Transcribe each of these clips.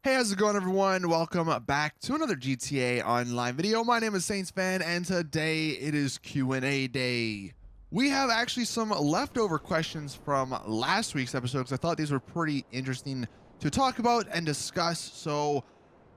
Hey, how's it going, everyone? Welcome back to another GTA Online video. My name is Saintsfan, and today it is Q&A day. We have actually some leftover questions from last week's episode because I thought these were pretty interesting to talk about and discuss, so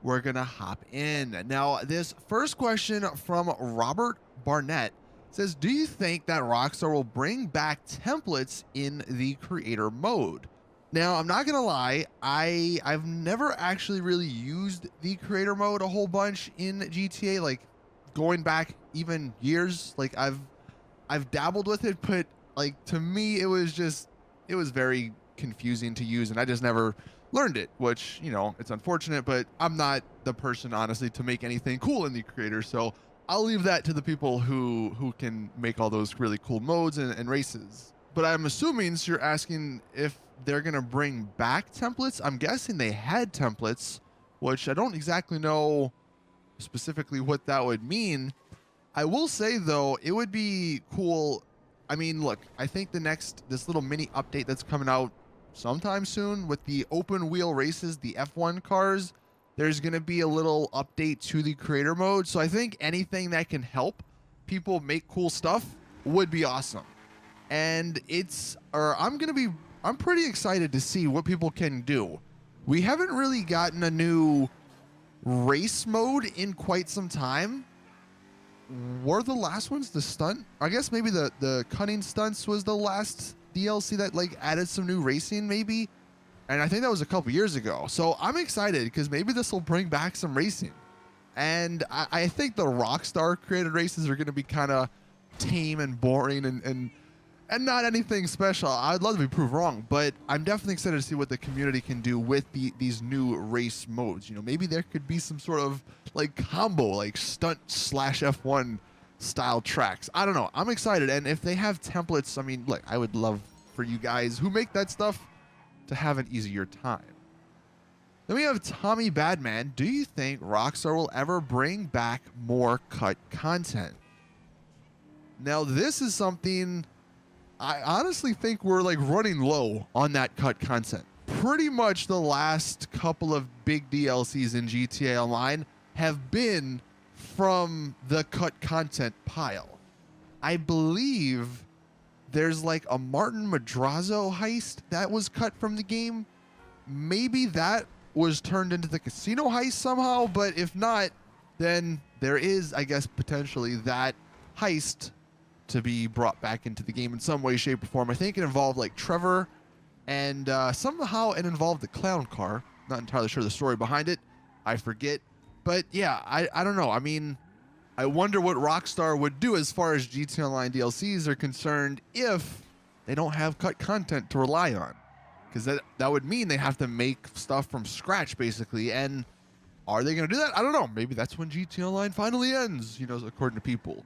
we're gonna hop in. Now, this first question from Robert Barnett says, do you think that Rockstar will bring back templates in the creator mode? Now, I'm not gonna lie, I've never actually really used the creator mode a whole bunch in GTA, like going back even years. Like I've dabbled with it, but like to me it was very confusing to use and I just never learned it, which, you know, it's unfortunate, but I'm not the person honestly to make anything cool in the creator, so I'll leave that to the people who can make all those really cool modes and races. But I'm assuming, so you're asking if they're going to bring back templates. I'm guessing they had templates, which I don't exactly know specifically what that would mean. I will say, though, it would be cool. I mean, look, I think this little mini update that's coming out sometime soon with the open wheel races, the F1 cars, there's going to be a little update to the creator mode. So I think anything that can help people make cool stuff would be awesome. And I'm pretty excited to see what people can do. We haven't really gotten a new race mode in quite some time. Were the last ones the stunt? I guess maybe the cunning stunts was the last DLC that like added some new racing maybe. And I think that was a couple years ago. So I'm excited because maybe this will bring back some racing. And I think the Rockstar created races are going to be kind of tame and boring and not anything special. I'd love to be proved wrong, but I'm definitely excited to see what the community can do with these new race modes. You know, maybe there could be some sort of like combo, like stunt / F1 style tracks. I don't know. I'm excited. And if they have templates, I mean, look, I would love for you guys who make that stuff to have an easier time. Then we have Tommy Badman. Do you think Rockstar will ever bring back more cut content? Now, this is something I honestly think we're like running low on that cut content. Pretty much the last couple of big DLCs in GTA Online have been from the cut content pile. I believe there's like a Martin Madrazo heist that was cut from the game. Maybe that was turned into the casino heist somehow, but if not, then there is, I guess, potentially that heist to be brought back into the game in some way, shape, or form. I think it involved like Trevor, and somehow it involved the clown car. Not entirely sure the story behind it. I forget. But yeah, I don't know. I mean, I wonder what Rockstar would do as far as GTA Online DLCs are concerned if they don't have cut content to rely on. Because that would mean they have to make stuff from scratch, basically. And are they going to do that? I don't know. Maybe that's when GTA Online finally ends, you know, according to people.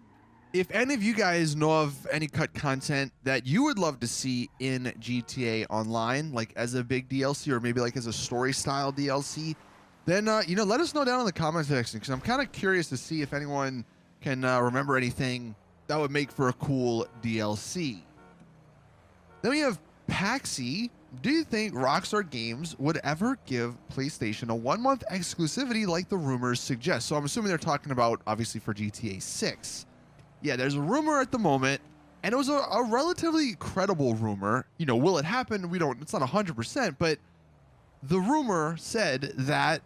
If any of you guys know of any cut content that you would love to see in GTA Online, like as a big DLC or maybe like as a story style DLC, then, you know, let us know down in the comment section because I'm kind of curious to see if anyone can remember anything that would make for a cool DLC. Then we have Paxi. Do you think Rockstar Games would ever give PlayStation a 1-month exclusivity like the rumors suggest? So I'm assuming they're talking about, obviously, for GTA 6. Yeah, there's a rumor at the moment, and it was a relatively credible rumor. You know, will it happen? It's not 100%, but the rumor said that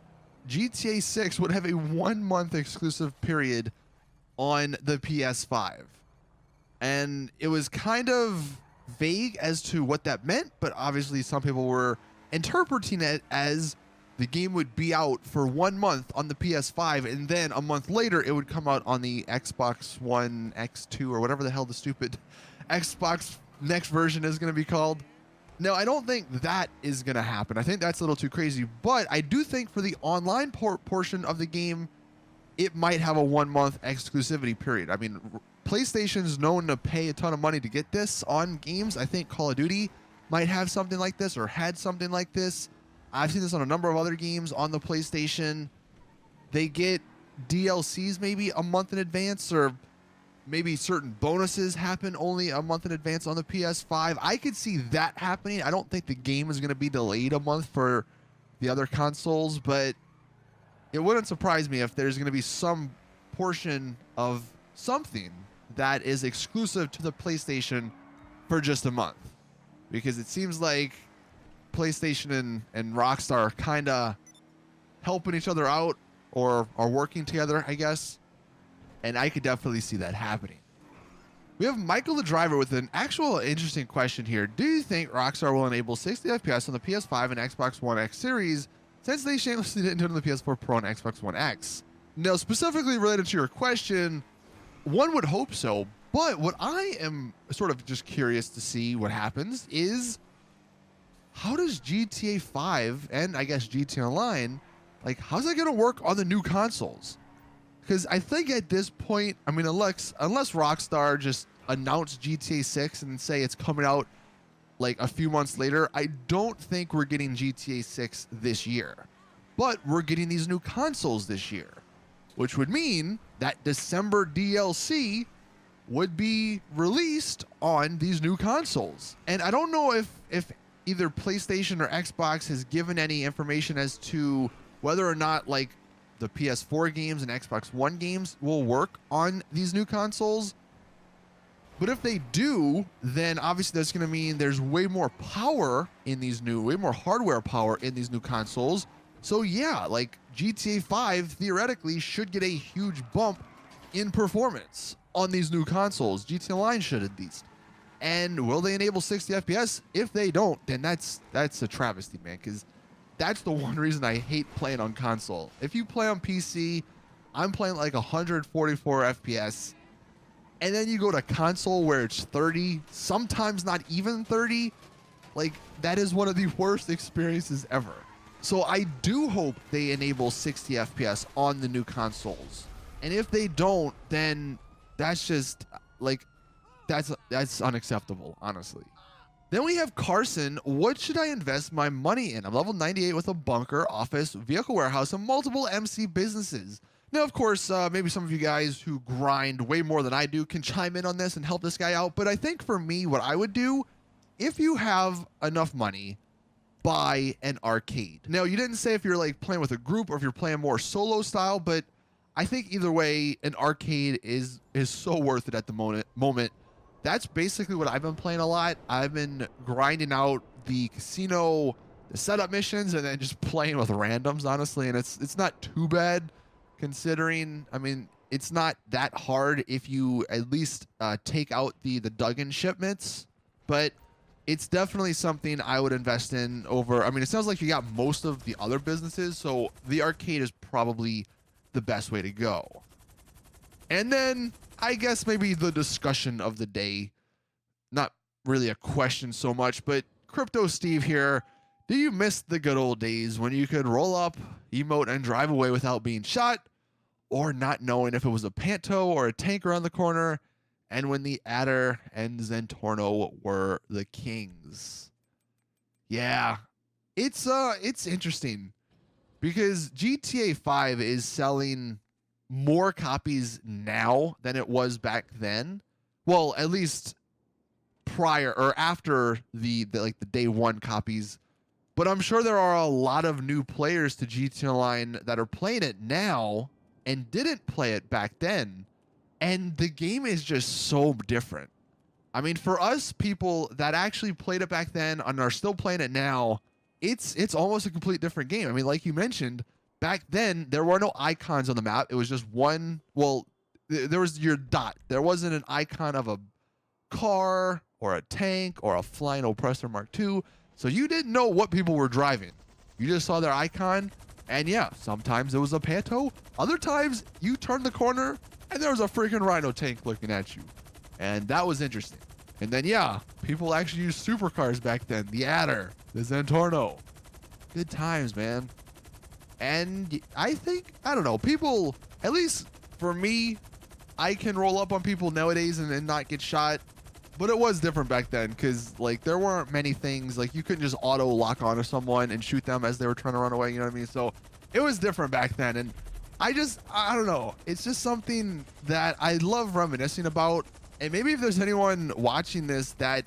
GTA 6 would have a 1-month exclusive period on the PS5. And it was kind of vague as to what that meant, but obviously some people were interpreting it as the game would be out for 1 month on the PS5, and then a month later it would come out on the Xbox One X2 or whatever the hell the stupid Xbox next version is going to be called. No, I don't think that is going to happen. I think that's a little too crazy, but I do think for the online portion of the game, it might have a 1-month exclusivity period. I mean, PlayStation's known to pay a ton of money to get this on games. I think Call of Duty might have something like this or had something like this. I've seen this on a number of other games on the PlayStation. They get DLCs maybe a month in advance, or maybe certain bonuses happen only a month in advance on the PS5. I could see that happening. I don't think the game is going to be delayed a month for the other consoles, but it wouldn't surprise me if there's going to be some portion of something that is exclusive to the PlayStation for just a month, because it seems like PlayStation and Rockstar are kind of helping each other out, or are working together, I guess. And I could definitely see that happening. We have Michael the Driver with an actual interesting question here. Do you think Rockstar will enable 60 FPS on the PS5 and Xbox One X series, since they shamelessly didn't do it on the PS4 Pro and Xbox One X? Now, specifically related to your question, one would hope so, but what I am sort of just curious to see what happens is, how does GTA 5 and I guess GTA Online, like, how's that going to work on the new consoles? Because I think at this point, I mean, unless Rockstar just announced GTA 6 and say it's coming out like a few months later, I don't think we're getting GTA 6 this year. But we're getting these new consoles this year, which would mean that December DLC would be released on these new consoles. And I don't know if either PlayStation or Xbox has given any information as to whether or not like the PS4 games and Xbox One games will work on these new consoles. But if they do, then obviously that's going to mean there's way more power in these way more hardware power in these new consoles. So yeah, like GTA 5 theoretically should get a huge bump in performance on these new consoles. GTA Online should at least. And will they enable 60 FPS? If they don't, then that's a travesty, man, because that's the one reason I hate playing on console. If you play on PC, I'm playing like 144 FPS. And then you go to console where it's 30, sometimes not even 30. Like, that is one of the worst experiences ever. So I do hope they enable 60 FPS on the new consoles. And if they don't, then that's just like, that's unacceptable, honestly. Then we have Carson. What should I invest my money in? I'm level 98 with a bunker, office, vehicle warehouse, and multiple MC businesses. Now, of course, maybe some of you guys who grind way more than I do can chime in on this and help this guy out. But I think for me, what I would do, if you have enough money, buy an arcade. Now, you didn't say if you're like playing with a group or if you're playing more solo style, but I think either way, an arcade is so worth it at the moment. That's basically what I've been playing a lot. I've been grinding out the casino, the setup missions, and then just playing with randoms, honestly. And it's not too bad considering, I mean, it's not that hard if you at least take out the Duggan shipments, but it's definitely something I would invest in over. I mean, it sounds like you got most of the other businesses, so the arcade is probably the best way to go. And then I guess maybe the discussion of the day, not really a question so much, but Crypto Steve here. Do you miss the good old days when you could roll up, emote, and drive away without being shot, or not knowing if it was a Panto or a tank around the corner, and when the Adder and Zentorno were the kings? Yeah, it's interesting because GTA 5 is selling more copies now than it was back then. Well, at least prior or after the day one copies. But I'm sure there are a lot of new players to GTA Online that are playing it now and didn't play it back then. And the game is just so different. I mean, for us people that actually played it back then and are still playing it now, it's almost a complete different game. I mean, like you mentioned, back then, there were no icons on the map. It was just one, well, there was your dot. There wasn't an icon of a car or a tank or a flying oppressor Mark II. So you didn't know what people were driving. You just saw their icon. And yeah, sometimes it was a Panto. Other times you turned the corner and there was a freaking Rhino tank looking at you. And that was interesting. And then yeah, people actually used supercars back then. The Adder, the Zentorno. Good times, man. And I think, I don't know, people, at least for me, I can roll up on people nowadays and not get shot. But it was different back then because, like, there weren't many things. Like, you couldn't just auto lock onto someone and shoot them as they were trying to run away. You know what I mean? So it was different back then. And I don't know. It's just something that I love reminiscing about. And maybe if there's anyone watching this that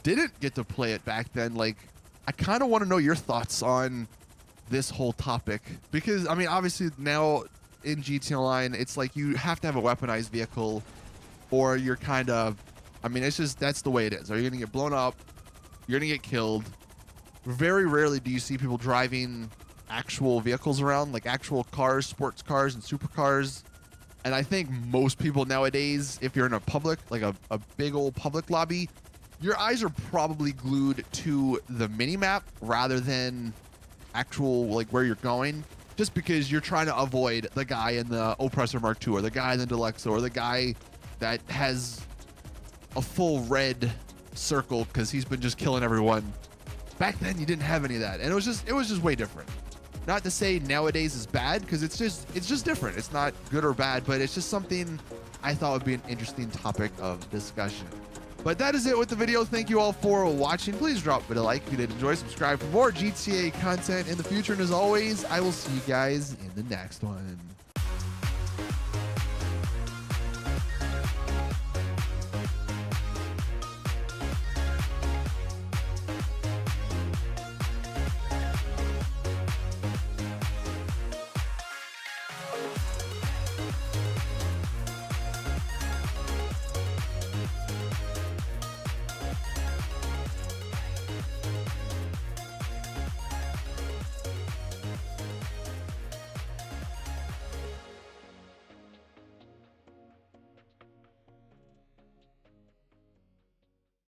didn't get to play it back then, like, I kind of want to know your thoughts on this whole topic, because I mean, obviously now in GTA Online, it's like you have to have a weaponized vehicle, or you're kind of, I mean, it's just, that's the way it is. Or you're gonna get blown up, you're gonna get killed. Very rarely do you see people driving actual vehicles around, like actual cars, sports cars and supercars. And I think most people nowadays, if you're in a public, like a big old public lobby, your eyes are probably glued to the mini map rather than actual, like, where you're going, just because you're trying to avoid the guy in the Oppressor Mark II, or the guy in the Deluxe, or the guy that has a full red circle because he's been just killing everyone. Back then, you didn't have any of that, and it was just way different. Not to say nowadays is bad, because it's just different. It's not good or bad, but it's just something I thought would be an interesting topic of discussion. But that is it with the video. Thank you all for watching. Please drop a like if you did enjoy. Subscribe for more GTA content in the future. And as always, I will see you guys in the next one.